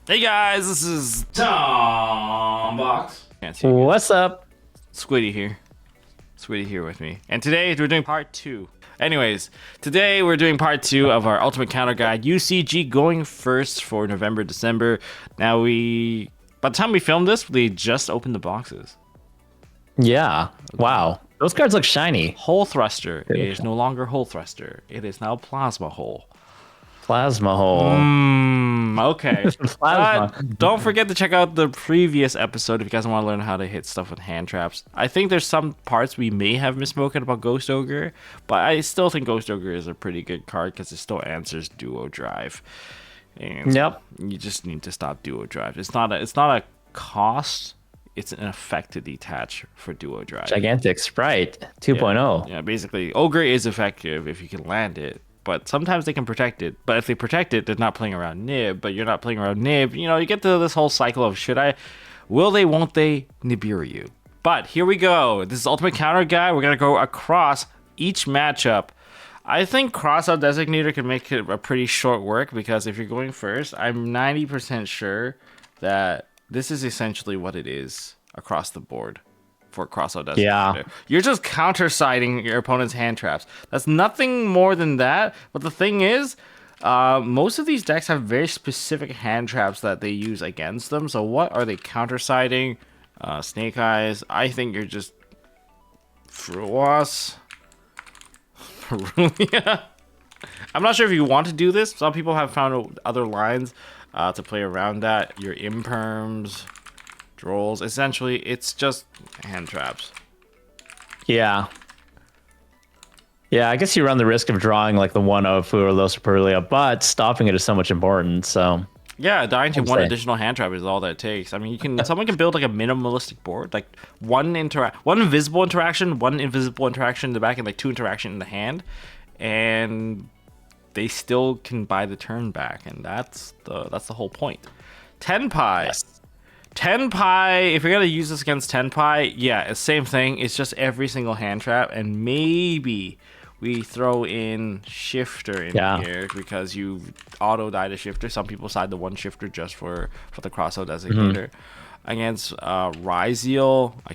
Hey guys, this is Tom Box. Can't see you. What's up? Squiddy here. Squiddy here with me. And today we're doing part 2. Anyways, today we're doing part 2 of our Ultimate Counter Guide. UCG going first for November, December. Now by the time we filmed this, we just opened the boxes. Yeah. Wow. Those cards look shiny. Hole Thruster is no longer Hole Thruster. It is now Plasma Hole. Plasma hole. Okay. Plasma. Don't forget to check out the previous episode if you guys want to learn how to hit stuff with hand traps. I think there's some parts we may have misspoken about Ghost Ogre, but I still think Ghost Ogre is a pretty good card because it still answers Duo Drive. And Yep. you just need to stop Duo Drive. It's not a cost. It's an effect to detach for Duo Drive. Gigantic Sprite 2.0. Yeah, basically, Ogre is effective if you can land it. But sometimes they can protect it. But if they protect it, they're not playing around Nib. But you're not playing around Nib. You know, you get to this whole cycle of will they, won't they, Nibiru you. But here we go. This is Ultimate Counter Guide. We're going to go across each matchup. I think Crossout Designator can make it a pretty short work because if you're going first, I'm 90% sure that this is essentially what it is across the board. For Crossout Designator. Yeah. You're just counter-siding your opponent's hand traps. That's nothing more than that. But the thing is, most of these decks have very specific hand traps that they use against them. So what are they counter-siding? Snake Eyes. I think you're just Fruas. Perulia. I'm not sure if you want to do this. Some people have found other lines to play around that. Your Imperms. Rolls. Essentially, it's just hand traps. Yeah. Yeah, I guess you run the risk of drawing like the one of Fueros Perulia, but stopping it is so much important. So yeah, dying to one additional hand trap is all that it takes. I mean, someone can build like a minimalistic board, like one invisible interaction, one invisible interaction in the back, and like 2 interaction in the hand, and they still can buy the turn back, and that's the whole point. Tenpai. Yes. Tenpai, if you're going to use this against Tenpai, yeah, it's same thing. It's just every single hand trap, and maybe we throw in Shifter in here because you auto-died a Shifter. Some people side the one Shifter just for the Crossout Designator. Against Ryzeal, I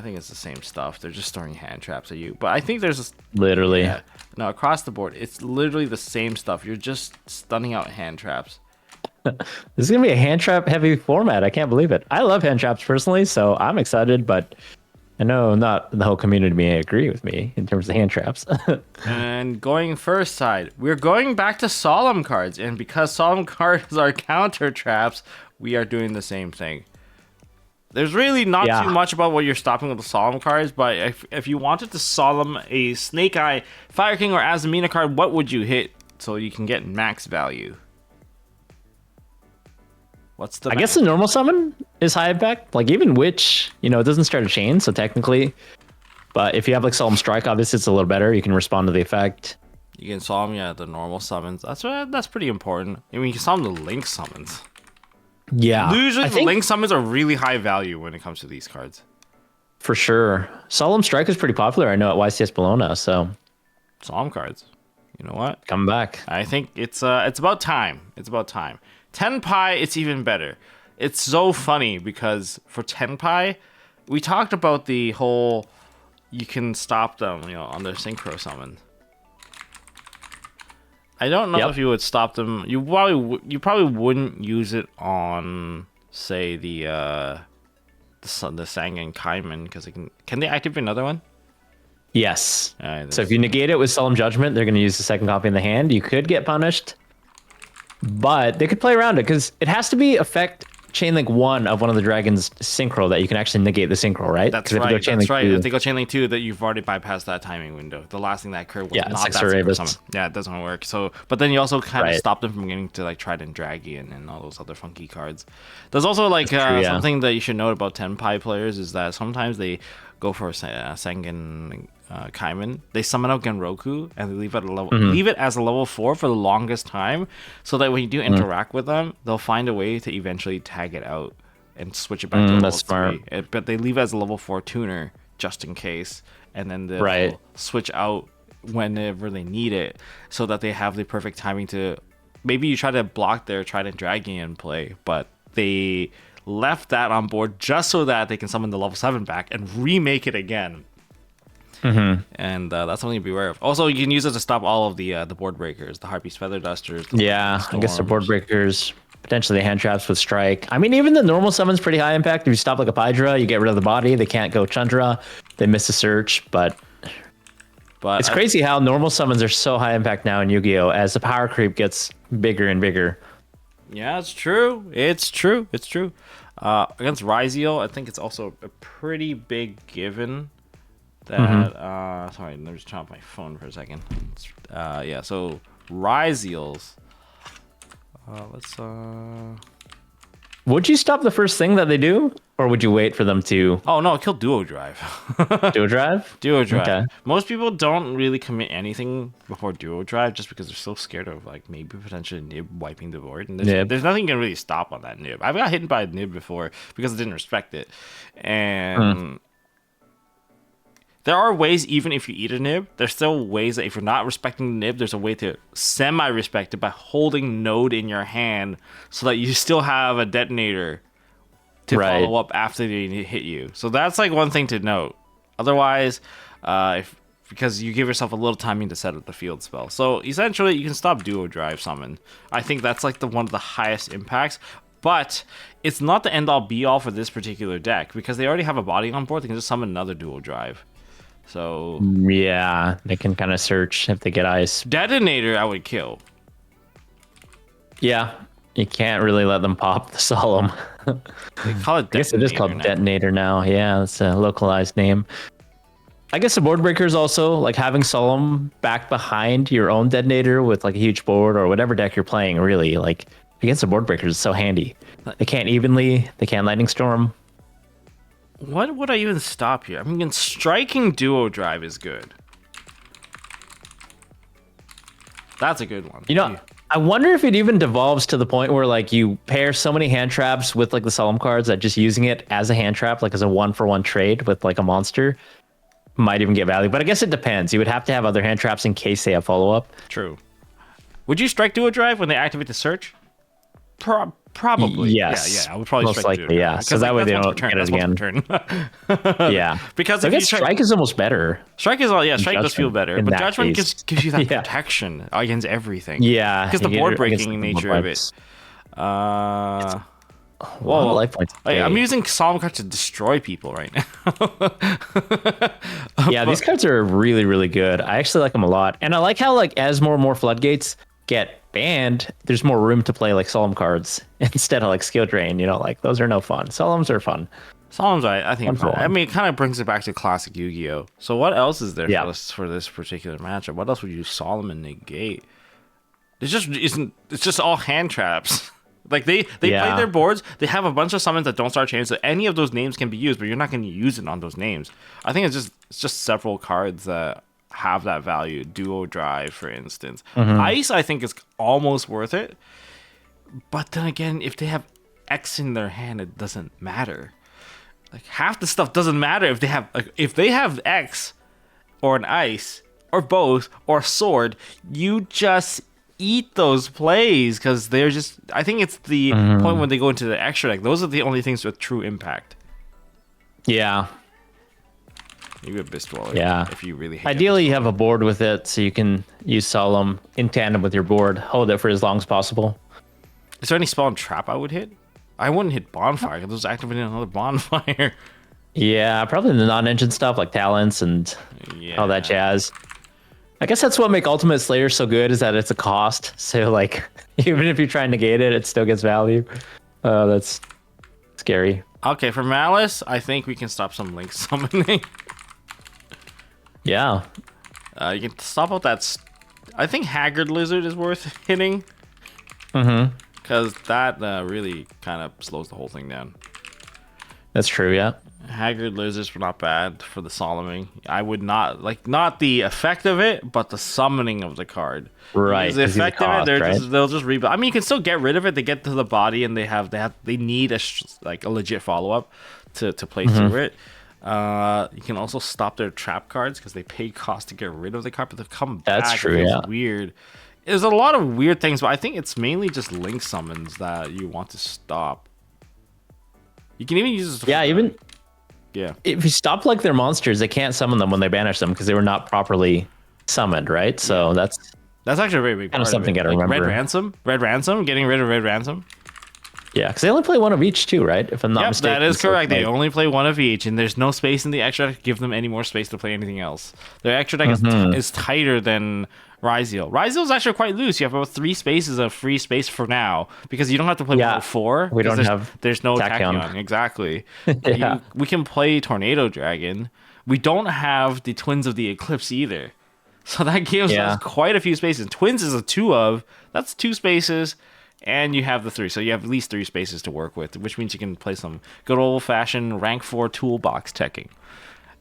think it's the same stuff. They're just throwing hand traps at you. But I think there's literally. Yeah, no, across the board, it's literally the same stuff. You're just stunning out hand traps. This is going to be a hand trap heavy format. I can't believe it. I love hand traps personally, so I'm excited, but I know not the whole community may agree with me in terms of hand traps. And going first side, we're going back to Solemn cards, and because Solemn cards are counter traps, we are doing the same thing. There's really not too much about what you're stopping with the Solemn cards, but if you wanted to Solemn a Snake Eye, Fire King, or Azumina card, what would you hit so you can get max value? I guess the normal summon is high impact. Like even Witch, it doesn't start a chain, so technically. But if you have like Solemn Strike, obviously it's a little better. You can respond to the effect. You can summon, the normal summons. That's pretty important. I mean, you can summon the Link summons. Yeah. Usually the Link summons are really high value when it comes to these cards. For sure. Solemn Strike is pretty popular, I know, at YCS Bologna, so. Solemn cards. You know what? Come back. I think it's about time. It's about time. Tenpai, it's even better. It's so funny because for Tenpai, we talked about the whole you can stop them, on their synchro summon. I don't know if you would stop them. You probably wouldn't use it on, say, the Sangan Kaiman because can they activate another one? Yes. So if you negate it with Solemn Judgment, they're going to use the second copy in the hand. You could get punished. But they could play around it because it has to be effect Chainlink 1 of one of the dragons synchro that you can actually negate the synchro, right? That's right. If they go Chainlink 2, that you've already bypassed that timing window. The last thing that occurred was not that synchro summon. Yeah, it doesn't work. So, but then you also kind of stop them from getting to like Trident Dragon and all those other funky cards. There's also like something that you should note about Tenpai players is that sometimes they go for Sangan Kaiman, they summon out Genroku and they leave it as a level 4 for the longest time, so that when you do interact with them, they'll find a way to eventually tag it out and switch it back to level 3. But they leave it as a level 4 tuner just in case, and then they'll switch out whenever they need it, so that they have the perfect timing to maybe you try to block their Trident Dragon play, but they left that on board just so that they can summon the level 7 back and remake it again. And that's something to beware of. Also, you can use it to stop all of the board breakers, the Harpy's Feather Dusters. Yeah, I guess the board breakers, potentially the hand traps with Strike. I mean, even the normal summon's pretty high impact. If you stop like a Pydra, you get rid of the body. They can't go Chandra. They miss a search, but it's crazy how normal summons are so high impact now in Yu-Gi-Oh! As the power creep gets bigger and bigger. Yeah, it's true. It's true. Against Ryziel, I think it's also a pretty big given that sorry, let me just turn off my phone for a second. Yeah, so Ryziel's let's would you stop the first thing that they do, or would you wait for them to Oh no, kill Duo Drive. Duo Drive? Duo Drive. Okay. Most people don't really commit anything before Duo Drive just because they're so scared of like maybe potentially Nib wiping the board. And there's nothing you can really stop on that Nib. I've got hit by a Nib before because I didn't respect it. And there are ways, even if you eat a nib, there's still ways that if you're not respecting the nib, there's a way to semi-respect it by holding node in your hand so that you still have a detonator to follow up after they hit you. So that's like one thing to note. Otherwise, because you give yourself a little timing to set up the field spell. So essentially, you can stop Duo Drive Summon. I think that's like one of the highest impacts. But it's not the end-all be-all for this particular deck because they already have a body on board. They can just summon another Duo Drive. So yeah, they can kind of search if they get ice. Detonator, I would kill. Yeah, you can't really let them pop the Solemn. They call it Detonator. I guess it is called Detonator now. Yeah, that's a localized name. I guess the board breakers also, like having Solemn back behind your own Detonator with like a huge board or whatever deck you're playing, really, like against the board breakers, it's so handy. They can't evenly, they can't Lightning Storm. What would I even stop here? I mean, striking Duo Drive is good. That's a good one. You know, I wonder if it even devolves to the point where like you pair so many hand traps with like the Solemn cards that just using it as a hand trap, like as a 1-for-1 trade with like a monster, might even get value. But I guess it depends. You would have to have other hand traps in case they have follow-up. True. Would you strike Duo Drive when they activate the search? Probably. Yes. Yeah. I would probably most likely. Yeah. So that way they don't get it again. Yeah. Because I guess strike is almost better. Strike is strike does feel better, but judgment gives you that protection against everything. Yeah. Because the board breaking nature of it. Well, life points. I'm using Solemn cards to destroy people right now. Yeah, these cards are really, really good. I actually like them a lot, and I like how like as more and more floodgates get banned, there's more room to play like Solemn cards instead of like Skill Drain. You know, like those are no fun. Solemns are fun. Solemns, I think, fun. I mean, it kind of brings it back to classic Yu-Gi-Oh. So what else is there for this particular matchup? What else would you Solemn negate? It's just all hand traps. Like they play their boards. They have a bunch of summons that don't start chains, so any of those names can be used, but you're not going to use it on those names. I think it's just several cards that have that value. Duo Drive, for instance. Ice, I think, is almost worth it. But then again, if they have X in their hand, it doesn't matter. Like half the stuff doesn't matter if they have X or an Ice or both or a sword. You just eat those plays because they're just. I think it's the point when they go into the extra deck. Those are the only things with true impact. Yeah. You get Beastwaller. Yeah. If you really hate Ideally, you have a board with it, so you can use Solemn in tandem with your board. Hold it for as long as possible. Is there any spell and trap I would hit? I wouldn't hit Bonfire because it was activating another Bonfire. Yeah, probably the non-engine stuff like Talents and all that jazz. I guess that's what makes Ultimate Slayer so good, is that it's a cost. So like, even if you try and negate it, it still gets value. That's scary. Okay, for Malice, I think we can stop some Link summoning. Yeah. You can stop out that. I think Haggard Lizard is worth hitting. Because that really kind of slows the whole thing down. That's true, yeah. Haggard Lizards were not bad for the solomming. I would not the effect of it, but the summoning of the card. Right. The effect of it, they'll just rebuild. I mean, you can still get rid of it. They get to the body, and they need a legit follow up to play through it. You can also stop their trap cards because they pay cost to get rid of the card, but they've come back. That's true. Yeah. Weird. There's a lot of weird things, but I think it's mainly just link summons that you want to stop. You can even use this. Yeah, if you stop like their monsters, they can't summon them when they banish them because they were not properly summoned, right? So that's actually a very big kind of something you gotta remember. Red Ransom, getting rid of Red Ransom. Yeah, because they only play one of each too, right? If I'm not mistaken. That is correct. They only play one of each, and there's no space in the extra deck to give them any more space to play anything else. Their extra deck is tighter than Ryzeal. Ryzeal is actually quite loose. You have about 3 spaces of free space for now because you don't have to play 4. There's no Tachyon. Exactly. We can play Tornado Dragon. We don't have the Twins of the Eclipse either. So that gives us quite a few spaces. Twins is a 2 of. That's 2 spaces. And you have the 3. So you have at least 3 spaces to work with, which means you can play some good old-fashioned rank 4 toolbox teching.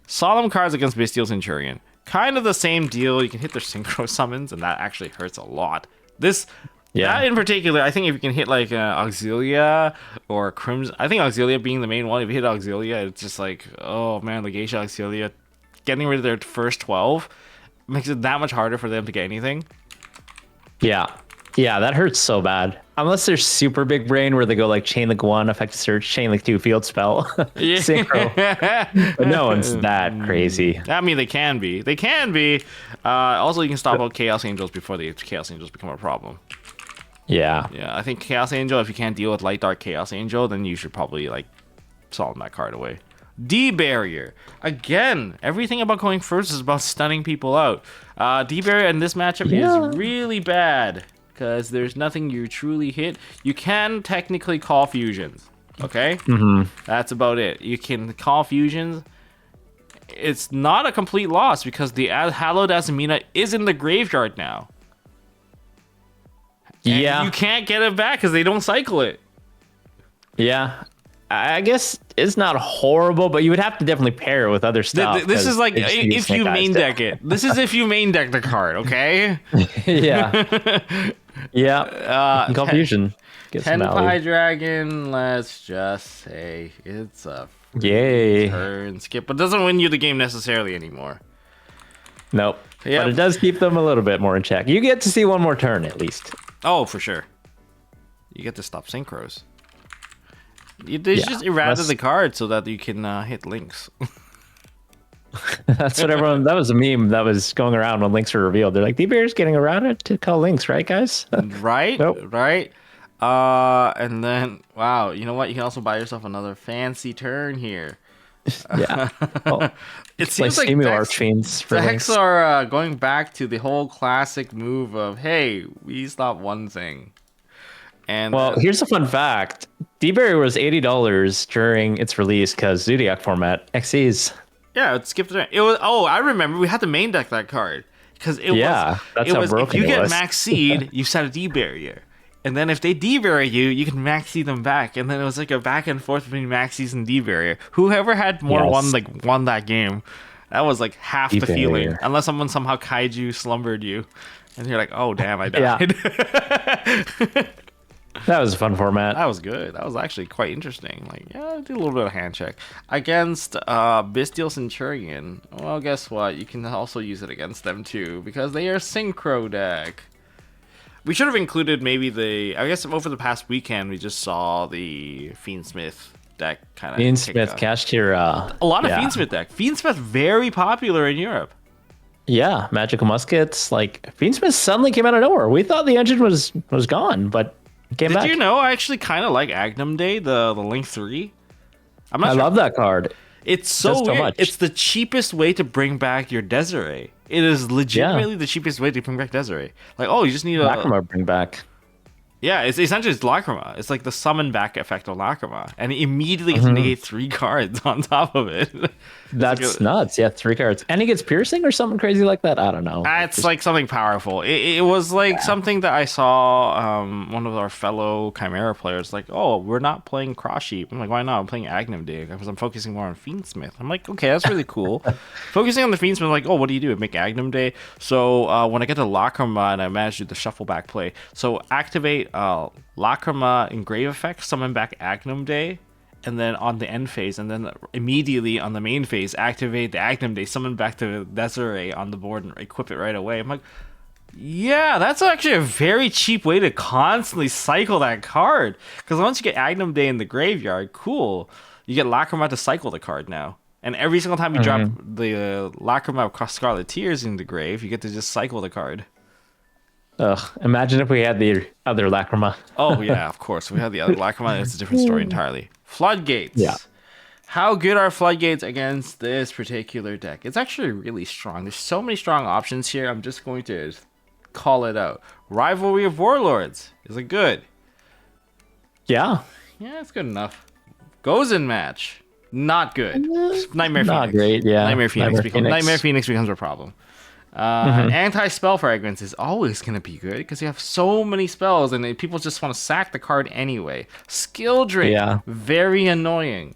Solemn cards against Bestial Centurion. Kind of the same deal. You can hit their synchro summons, and that actually hurts a lot. That in particular, I think if you can hit like Auxilia or Crimson, I think Auxilia being the main one. If you hit Auxilia, it's just like, oh man, the Geisha Auxilia, getting rid of their first 12 makes it that much harder for them to get anything. Yeah, that hurts so bad. Unless they're super big brain where they go like Chain Link 1, Effective Search, Chain Link 2, Field Spell, Synchro. But no one's that crazy. I mean, they can be. Also, you can stop out Chaos Angels before the Chaos Angels become a problem. Yeah, I think Chaos Angel, if you can't deal with Light Dark Chaos Angel, then you should probably like Solemn that card away. D-Barrier. Again, everything about going first is about stunning people out. D-Barrier in this matchup is really bad. Because there's nothing you truly hit. You can technically call fusions. Okay? That's about it. You can call fusions. It's not a complete loss because the Hallowed Azamina is in the graveyard now. And you can't get it back because they don't cycle it. Yeah. I guess it's not horrible, but you would have to definitely pair it with other stuff. This is like if you main deck it. This is if you main deck the card, okay? Confusion. Tenpai Dragon, let's just say it's a turn skip, but doesn't win you the game necessarily anymore. Nope. But it does keep them a little bit more in check. You get to see one more turn at least. Oh, for sure. You get to stop synchros. They just errata the card so that you can hit links. That's what everyone. That was a meme that was going around when links were revealed. They're like, D-Bear's getting errata to call links, right, guys? Right? Nope. Right. And then, wow, you know what? You can also buy yourself another fancy turn here. Well, it seems like decks are going back to the whole classic move of, hey, we stop one thing. And here's a fun fact. D-Barrier was $80 during its release because Zodiac format XCs. Yeah, it skipped it. It was. Oh, I remember. We had to main deck that card because it was. That's how broken if you get max seed, you set a D-Barrier, and then if they D-Barrier you, you can max seed them back, and then it was like a back and forth between max seed and D-Barrier. Whoever had more won that game. That was like half the feeling, unless someone somehow kaiju slumbered you, and you're like, oh damn, I died. That was a fun format. That was good. That was actually quite interesting. Like, I did a little bit of hand check. Against Bestial Centurion, well, guess what? You can also use it against them too, because they are Synchro deck. We should have included maybe I guess over the past weekend, we just saw the Fiendsmith deck kind of. Fiendsmith, Kashtira. A lot of Fiendsmith deck. Fiendsmith very popular in Europe. Yeah, magical muskets. Like, Fiendsmith suddenly came out of nowhere. We thought the engine was gone, but came back. Did you know I actually kind of like Agnum Day, the Link 3? I love that card. It's so weird. Much. It's the cheapest way to bring back your Desiree. It is legitimately the cheapest way to bring back Desiree. Like, oh, you just need Lacrima bring back. Yeah, it's essentially Lacrima. It's like the summon back effect of Lacrima, and it immediately gets to negate 3 cards on top of it. That's nuts. Yeah, 3 cards, and he gets piercing or something crazy like that. I don't know. It's like something powerful. It was like something that I saw one of our fellow Chimera players like, oh, we're not playing Cross Sheep. I'm like, why not? I'm playing Agnum Day because I'm focusing more on Fiendsmith. I'm like, okay, that's really cool. Focusing on the Fiendsmith, like, oh, what do you do? Make Agnum Day. So when I get to Lacrima and I manage to do the shuffle back play, so activate Lacrima Engrave effect, summon back Agnum Day, and then on the end phase, and then immediately on the main phase, activate the Agnum Day, summon back to Desiree on the board and equip it right away. I'm like, Yeah, that's actually a very cheap way to constantly cycle that card. Because once you get Agnum Day in the graveyard, cool. You get Lacrima to cycle the card now. And every single time you drop the Lacrima across Scarlet Tears in the grave, you get to just cycle the card. Ugh, imagine if we had the other Lacrima. Oh, yeah, of course. If we had the other Lacrima, it's a different story entirely. Floodgates. Yeah. How good are Floodgates against this particular deck? It's actually really strong. There's so many strong options here. I'm just going to call it out. Rivalry of Warlords. Is it good? Yeah. Yeah, it's good enough. Gozen Match. Not good. Nightmare Phoenix. Not great, yeah. Nightmare Phoenix becomes a problem. Anti-spell fragments is always going to be good because you have so many spells and people just want to sack the card anyway. Skill Drain. Very annoying.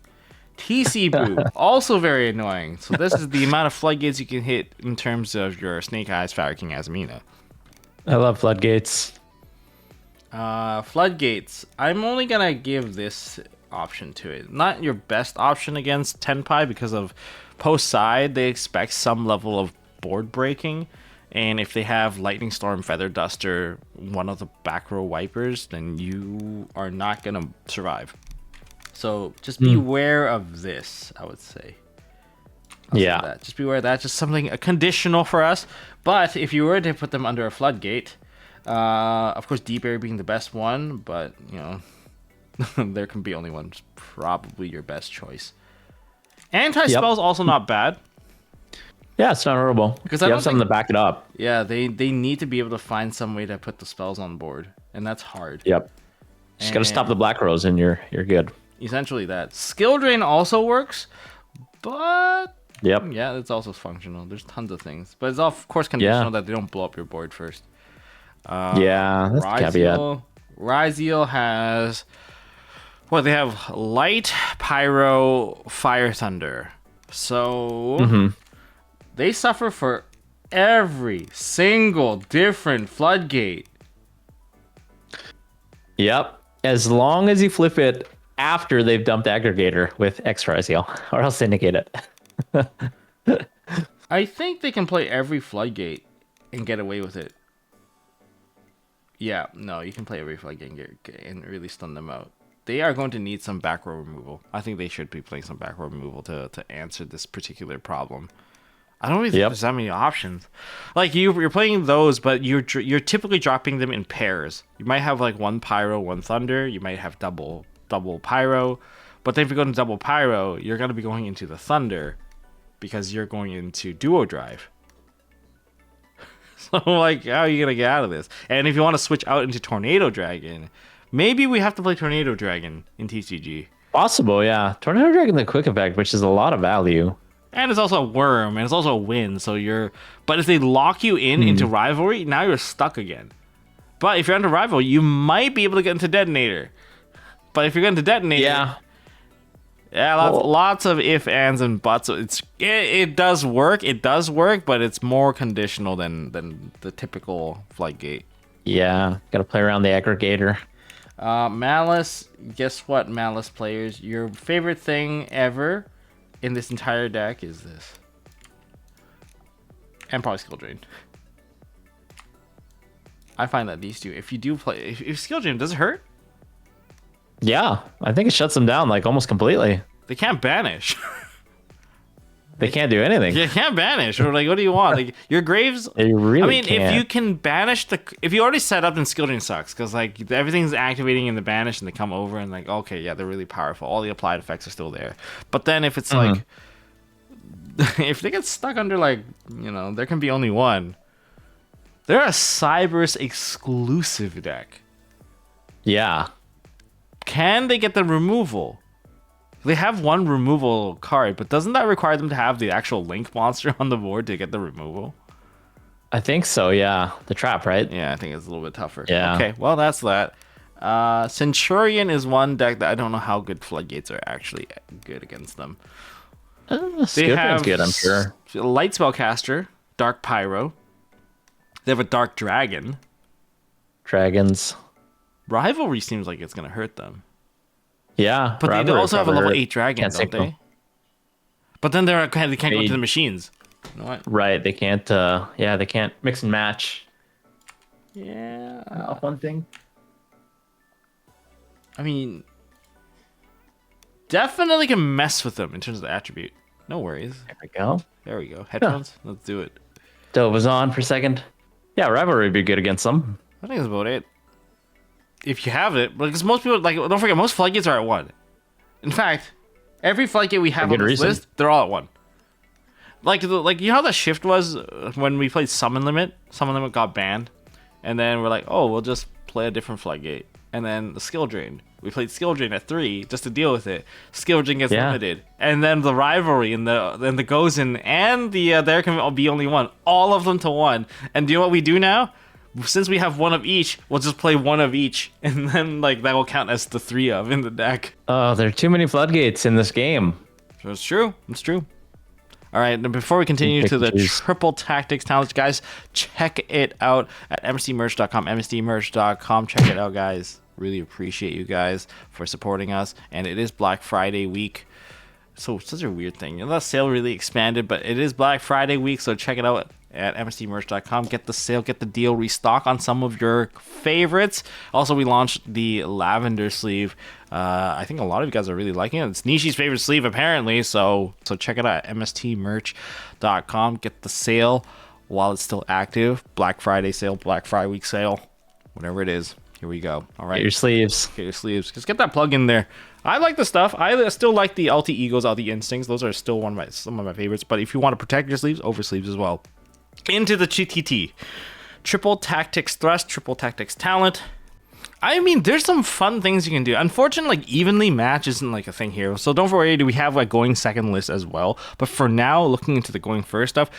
TC Boo, also very annoying. So this is the amount of floodgates you can hit in terms of your Snake Eyes, Fire King, Azamina. I love floodgates. Floodgates. I'm only gonna give this option to it. Not your best option against Tenpai because of post side. They expect some level of board breaking, and if they have Lightning Storm, Feather Duster, one of the back row wipers, then you are not gonna survive. So just beware of this, I would say. That. Just beware of that. Just something conditional for us. But if you were to put them under a floodgate, of course, Deepberry being the best one, but you know, there can be only one. It's probably your best choice. Anti-spell's also not bad. Yeah, it's not horrible. Because you have something to back it up. Yeah, they need to be able to find some way to put the spells on board, and that's hard. Yep. Just gotta stop the Black Rose, and you're good. Essentially that. Skill Drain also works, but yeah, it's also functional. There's tons of things, but it's of course conditional that they don't blow up your board first. That's the caveat. Ryzeal has they have Light, Pyro, Fire, Thunder. So they suffer for every single different floodgate. Yep. As long as you flip it after they've dumped Aggregator with X Ryzeal, or else they negate it. I think they can play every floodgate and get away with it. Yeah, no, you can play every floodgate and really stun them out. They are going to need some back row removal. I think they should be playing some back row removal to answer this particular problem. I don't really think there's that many options. Like you're playing those, but you're typically dropping them in pairs. You might have like one Pyro, one Thunder. You might have double Pyro. But then if you go to double Pyro, you're going to be going into the Thunder because you're going into Duo Drive. So like, how are you going to get out of this? And if you want to switch out into Tornado Dragon, maybe we have to play Tornado Dragon in TCG. Possible, yeah. Tornado Dragon, the quick effect, which is a lot of value. And it's also a worm, and it's also a win, so but if they lock you into Rivalry, now you're stuck again. But if you're under Rivalry, you might be able to get into Detonator. But if you're going to Detonator... lots of if, ands, and buts. It does work, but it's more conditional than the typical Floodgate. Yeah, gotta play around the Aggregator. Malice, guess what, Malice players? Your favorite thing ever in this entire deck is this. And probably Skill Drain. I find that these two, if you do play... If Skill Drain, does it hurt? Yeah, I think it shuts them down like almost completely. They can't banish. They can't do anything. You can't banish. Or like, what do you want? Like your graves. They really can't. If you can banish if you already set up, then Skill Drain sucks because like everything's activating in the banish and they come over and like, okay, yeah, they're really powerful. All the applied effects are still there. But then if it's like, if they get stuck under like, there can be only one. They're a Cyberus exclusive deck. Yeah. Can they get the removal? They have one removal card, but doesn't that require them to have the actual Link monster on the board to get the removal? I think so, yeah. The trap, right? Yeah, I think it's a little bit tougher. Yeah. Okay, well, that's that. Centurion is one deck that I don't know how good Floodgates are actually good against them. They have good, I'm sure. Light Spellcaster, Dark Pyro. They have a Dark Dragon. Dragons. Rivalry seems like it's going to hurt them. Yeah, but they also have a level 8 dragon, don't they? But then they can't go to the machines. You know what? Right, they can't. They can't mix and match. Yeah. Not one thing. I mean, definitely can mess with them in terms of the attribute. No worries. There we go. There we go. Headphones. Huh. Let's do it. Dove was on for a second. Yeah, rivalry would be good against them. I think that's about it. If you have it, because most people don't forget most floodgates are at 1. In fact, every floodgate we have on this list, they're all at 1. Like you know how the shift was when we played Summon Limit? Summon Limit got banned, and then we're like, oh, we'll just play a different floodgate. And then the skill drain. We played skill drain at 3 just to deal with it. Skill drain gets limited, and then the rivalry and the Gozen and the there can be only 1. All of them to 1. And do you know what we do now? Since we have 1 of each, we'll just play 1 of each, and then that will count as the 3 of in the deck. Oh, there are too many floodgates in this game. So it's true. It's true. All right, and before we continue to the Triple Tactics Talents, guys, check it out at MSTmerch.com, MSTmerch.com. Check it out, guys. Really appreciate you guys for supporting us. And it is Black Friday week. So such a weird thing. You know, that sale really expanded, but it is Black Friday week, so check it out at MSTmerch.com. Get the sale, get the deal, restock on some of your favorites. Also, we launched the lavender sleeve. I think a lot of you guys are really liking it. It's Nishi's favorite sleeve, apparently. So check it out at MSTmerch.com. Get the sale while it's still active. Black Friday sale, Black Friday week sale, whatever it is. Here we go. All right. Get your sleeves. Get your sleeves. Just get that plug in there. I like the stuff. I still like the Ulti Egos, Ulti Instincts. Those are still some of my favorites. But if you want to protect your sleeves, over sleeves as well. Into the TTT. Triple Tactics Thrust, Triple Tactics Talent. I mean, there's some fun things you can do. Unfortunately, evenly match isn't a thing here. So don't worry, we have going second list as well. But for now, looking into the going first stuff,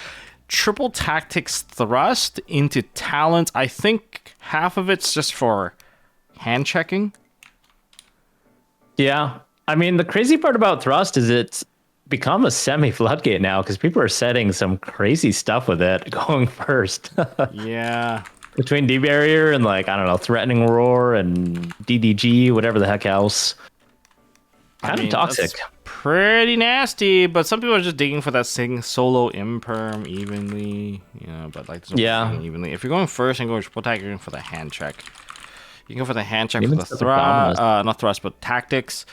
Triple Tactics Thrust into Talent. I think half of it's just for hand checking. Yeah. I mean, the crazy part about Thrust is it's become a semi-floodgate now because people are setting some crazy stuff with it going first. Yeah. Between D-Barrier and I don't know, Threatening Roar and DDG, whatever the heck else. Kind of toxic. Pretty nasty, but some people are just digging for that solo imperm evenly, but evenly. If you're going first and going triple attack, you're going for the hand check. You can go for the hand check for the thrust, not thrust, but tactics.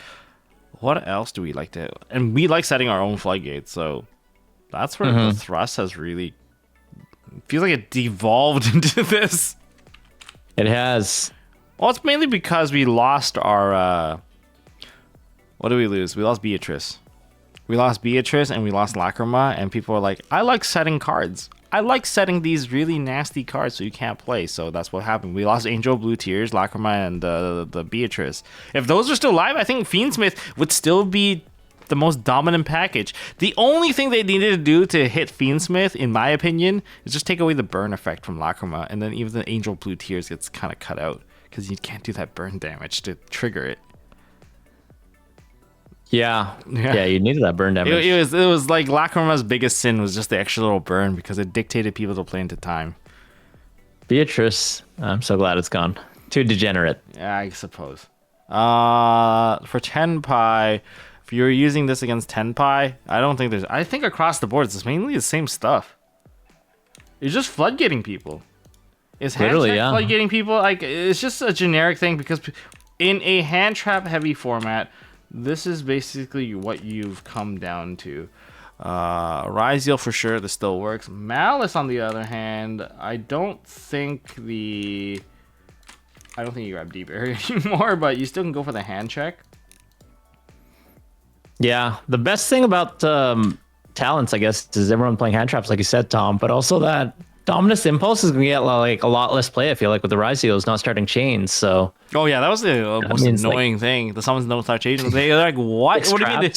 What else do we like to? And we like setting our own floodgates, so that's where the thrust has really feels like it devolved into this. It has. Well, it's mainly because we lost our. What did we lose? We lost Beatrice. We lost Beatrice and we lost Lacrima, and people are like, I like setting cards. I like setting these really nasty cards so you can't play. So that's what happened. We lost Angel, Blue Tears, Lacrima, and the Beatrice. If those are still alive, I think Fiendsmith would still be the most dominant package. The only thing they needed to do to hit Fiendsmith, in my opinion, is just take away the burn effect from Lacrima, and then even the Angel, Blue Tears gets kind of cut out because you can't do that burn damage to trigger it. Yeah, you needed that burn damage. It was like Lacrima's biggest sin was just the extra little burn because it dictated people to play into time. Beatrice, I'm so glad it's gone. Too degenerate. Yeah, I suppose. For Tenpai, if you're using this against Tenpai, I think across the board it's mainly the same stuff. It's just floodgating people. It's floodgating people. It's just a generic thing because in a hand trap heavy format, this is basically what you've come down to. Ryzeal for sure, this still works. Malice, on the other hand, I don't think you grab Deep Area anymore, but you still can go for the hand check. Yeah, the best thing about talents, I guess, is everyone playing hand traps, like you said, Tom, but also that Dominus Impulse is going to get a lot less play, I feel like, with the Ryzeals not starting chains, so... Oh, yeah, that was the most annoying thing. The summons don't start changing. They're like, what? What do you mean?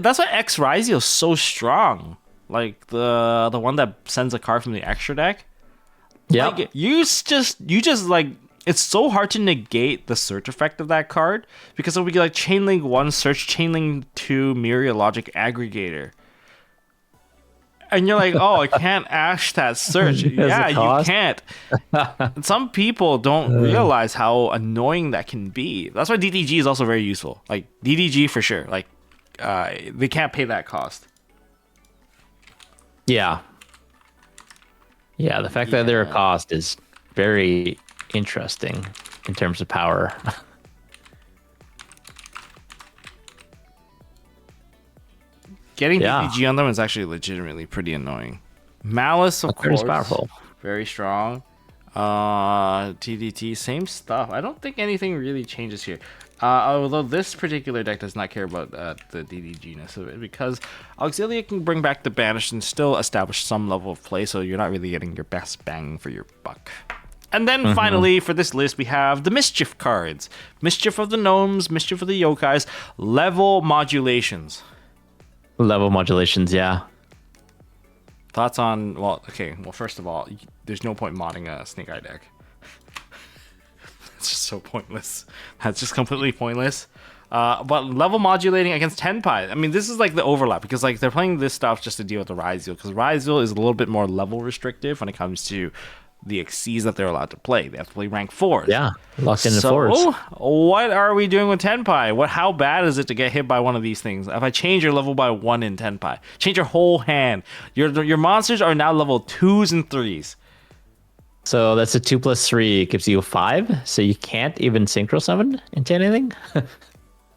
That's why X Ryzeal is so strong. Like, the one that sends a card from the extra deck. Yeah. You just it's so hard to negate the search effect of that card because it'll be like Chainlink 1 search, Chainlink 2 Myriad Logic Aggregator. And you're like, oh, I can't ash that search. Yeah, you can't. Some people don't realize how annoying that can be. That's why DDG is also very useful. Like, DDG for sure. Like, they can't pay that cost. Yeah. Yeah, the fact that they're a cost is very interesting in terms of power. Getting DPG on them is actually legitimately pretty annoying. Malice, of course, powerful. Very strong. TDT, same stuff. I don't think anything really changes here. Although this particular deck does not care about the DDG-ness of it, because Auxilia can bring back the Banish and still establish some level of play, so you're not really getting your best bang for your buck. And then finally, for this list, we have the Mischief cards. Mischief of the Gnomes, Mischief of the Yokais, level modulations. Level modulations, yeah. Thoughts on, well, first of all, there's no point modding a Snake Eye deck. It's just so pointless. That's just completely pointless. But level modulating against Tenpai. I mean, this is like the overlap, because like they're playing this stuff just to deal with the Ryzeal, because Ryzeal is a little bit more level restrictive when it comes to the Xyz that they're allowed to play. They have to play rank 4s. Yeah, locked into 4s. What are we doing with Tenpai? How bad is it to get hit by one of these things? If I change your level by 1 in Tenpai, change your whole hand, your monsters are now level 2s and 3s. So that's a 2+3. It gives you 5, so you can't even Synchro Summon into anything.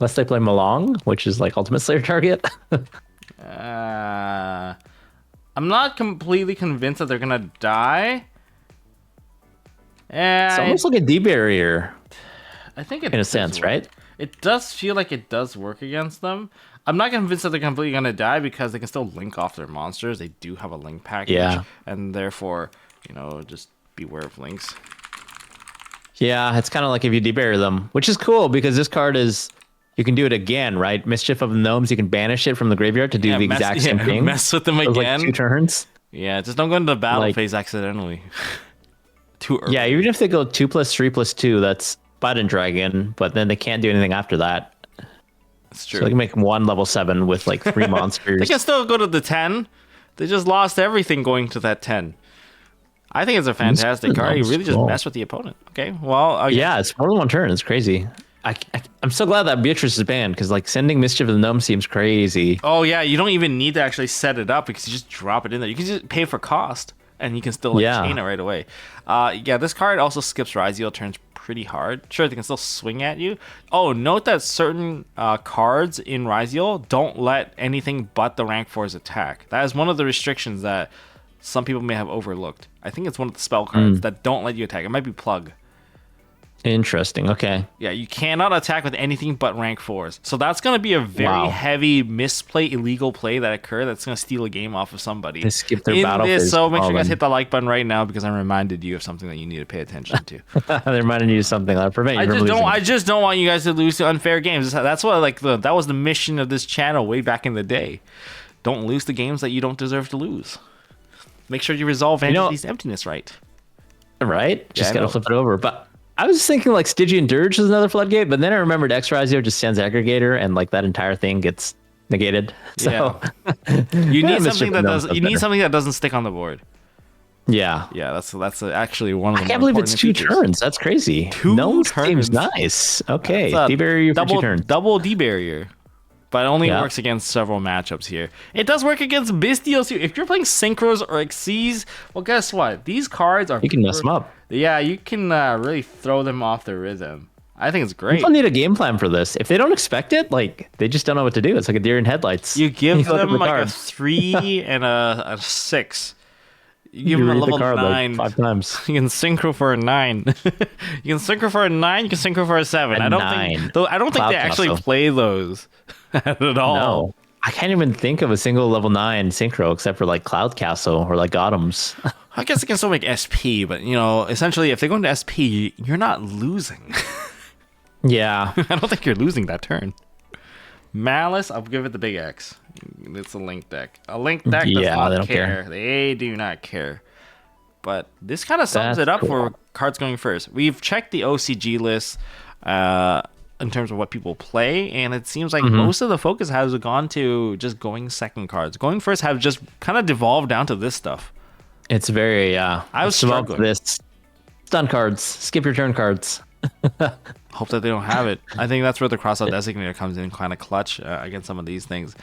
Unless they play Malong, which is like Ultimate Slayer target. I'm not completely convinced that they're going to die. It's almost like a D-barrier. I think it in a sense, work. Right? It does feel like it does work against them. I'm not convinced that they're completely going to die, because they can still link off their monsters. They do have a link package. And therefore, just beware of links. Yeah, it's kind of like if you D-barrier them, which is cool, because this card is... You can do it again, right? Mischief of the Gnomes, you can banish it from the graveyard to do the exact same thing. Mess with them again. Like 2 turns. Yeah, just don't go into the battle phase accidentally. Too early. Yeah, even if they go 2+3+2, that's Button Dragon, but then they can't do anything after that. That's true. So they can make 1 level 7 with like 3 monsters. They can still go to the 10. They just lost everything going to that 10. I think it's a fantastic card. You really just mess with the opponent. Okay, well... Yeah, it's more than 1 turn. It's crazy. I'm so glad that Beatrice is banned, because like sending Mischief of the Gnome seems crazy. Oh yeah, you don't even need to actually set it up, because you just drop it in there. You can just pay for cost, and you can still chain it right away. This card also skips Ryzeal turns pretty hard. Sure, they can still swing at you. Oh, note that certain cards in Ryzeal don't let anything but the rank 4s attack. That is one of the restrictions that some people may have overlooked. I think it's one of the spell cards that don't let you attack. It might be Plug. Interesting. Okay. Yeah, you cannot attack with anything but rank 4s. So that's going to be a very heavy misplay, illegal play that occur that's going to steal a game off of somebody. They skip their battle phase. So make sure you guys hit the like button right now, because I reminded you of something that you need to pay attention to. They reminded you of something that'll prevent you from losing. I just don't want you guys to lose to unfair games. That's what that was the mission of this channel way back in the day. Don't lose the games that you don't deserve to lose. Make sure you resolve these emptiness right. Right? Just gotta flip it over. But I was thinking like Stygian Dirge is another floodgate, but then I remembered X-Ryzeal just sends Aggregator, and like that entire thing gets negated. So you need something that does. You need something that doesn't stick on the board. Yeah, that's actually one of the. I can't believe it's 2 turns. That's crazy. 2 turns seems nice. Okay, D-barrier for 2 turns. Double D-barrier. But it only works against several matchups here. It does work against Bystials too. If you're playing Synchros or Xyz, well, guess what? These cards are... You can mess them up. Yeah, you can really throw them off their rhythm. I think it's great. People need a game plan for this. If they don't expect it, like, they just don't know what to do. It's like a deer in headlights. You give them like a 3 and a 6. You give them a level 9 like 5 times. You can synchro for a 9. You can synchro for a 9. You can synchro for a 7. I don't think they actually play those at all. No, I can't even think of a single level 9 synchro except for like Cloud Castle or like Autumn's. I guess they can still make SP, but essentially, if they go into SP, you're not losing. Yeah, I don't think you're losing that turn. Malice, I'll give it the big X. It's a link deck. A link deck does not care. They do not care. But this kind of sums it up for cards going first. We've checked the OCG list in terms of what people play, and it seems like most of the focus has gone to just going second cards. Going first have just kind of devolved down to this stuff. It's very, I was struggling. This stun cards, skip your turn cards. Hope that they don't have it. I think that's where the crossout designator comes in kind of clutch against some of these things.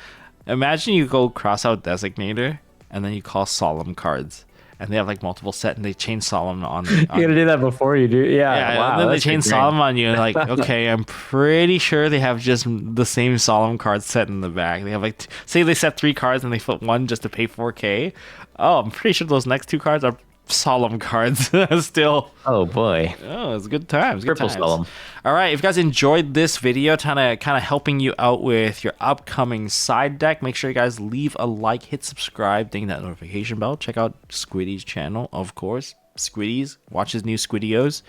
Imagine you go crossout designator and then you call solemn cards. and they have like multiple set, and they chain solemn on. You gotta do that before you do. Yeah. Wow. And then they chain solemn on you, and like, okay, I'm pretty sure they have just the same solemn card set in the back. They have like, say they set 3 cards and they flip 1 just to pay 4K. Oh, I'm pretty sure those next 2 cards are solemn cards still. Oh boy. Oh, it's good times. Triple good times. solemn. All right, if you guys enjoyed this video, kind of helping you out with your upcoming side deck, make sure you guys leave a like, hit subscribe, ding that notification bell. Check out Squiddy's channel, of course. Squiddy's, watch his new Squiddios.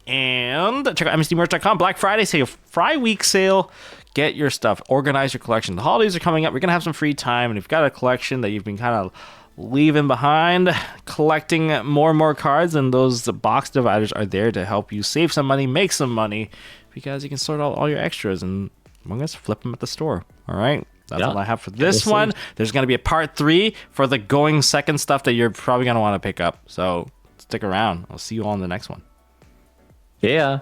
And check out MST.TV Black Friday sale, Fry Week sale. Get your stuff, organize your collection. The holidays are coming up. We're gonna have some free time, and if you've got a collection that you've been kind of leaving behind, collecting more and more cards, and those box dividers are there to help you save some money, make some money, because you can sort out all your extras and I'm gonna flip them at the store. All right, that's all I have for this one. There's gonna be a part 3 for the going second stuff that you're probably gonna want to pick up, so stick around. I'll see you all in the next one. Yeah.